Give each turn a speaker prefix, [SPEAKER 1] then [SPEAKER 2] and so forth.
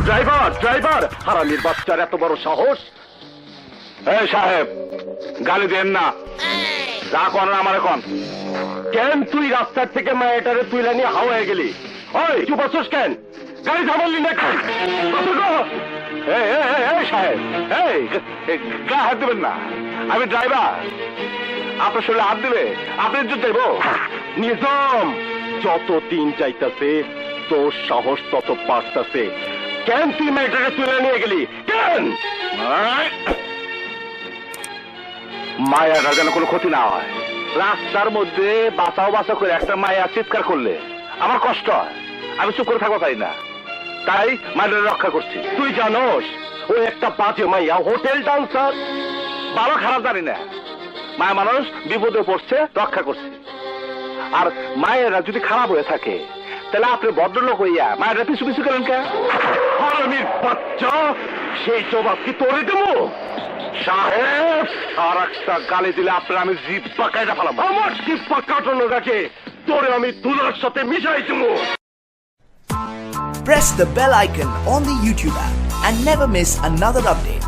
[SPEAKER 1] Driver driver হারামির বাচ্চার এত বড় সাহস।
[SPEAKER 2] এই সাহেব, গালি দেন না, যা করেন আমার এখন।
[SPEAKER 1] কেন তুই রাস্তার থেকে মায়াটারে তুইলা নিয়ে হাওয়ায় গেলি? ওই চুপ আছিস কেন? গাড়ি থামালি না কেন?
[SPEAKER 2] এই সাহেব, গা হাত দেবেন না, আমি ড্রাইভার। আপনার শরীরে হাত দিবে আপনি ইজ্জত দেবো।
[SPEAKER 1] নিজাম, যত দিন যাইতাছে তোর সাহস তত বাড়তাছে। কেন তুই মেয়েটাকে তুলে নিয়ে গেলি? কেন?
[SPEAKER 2] মায়াটার যেন কোনো ক্ষতি না হয়। রাস্তার মধ্যে বাঁচাও বাঁচাও করে একটা মায়া চিৎকার করলে আমার কষ্ট হয়, আমি চুপ করে থাকবো পারি না, তাই মায়াটা রক্ষা করছি।
[SPEAKER 1] তুই জানোস ও একটা বাজে মাইয়া, হোটেল ডান্সার।
[SPEAKER 2] ভালো খারাপ জানি না, মায়া মানুষ বিপদে পড়ছে, রক্ষা করছে। আর মায়েরা যদি খারাপ হয়ে থাকে তাহলে আপনি ভদ্রলোক হইয়া মায়েরা পিছু পিছু করেন কে?
[SPEAKER 1] হারামির বাচ্চা, সেই জবাব কি তোরে দেবো?
[SPEAKER 2] সাহেব, আর একটা গালি দিলে আপনার আমি জিভ পাকাইটা ফেলাম।
[SPEAKER 1] আমার জিব্বা কাটানো রাখে তোরে আমি তুলার সাথে মিশাই দেবো।
[SPEAKER 3] Press the bell icon on the YouTube app and never miss another update.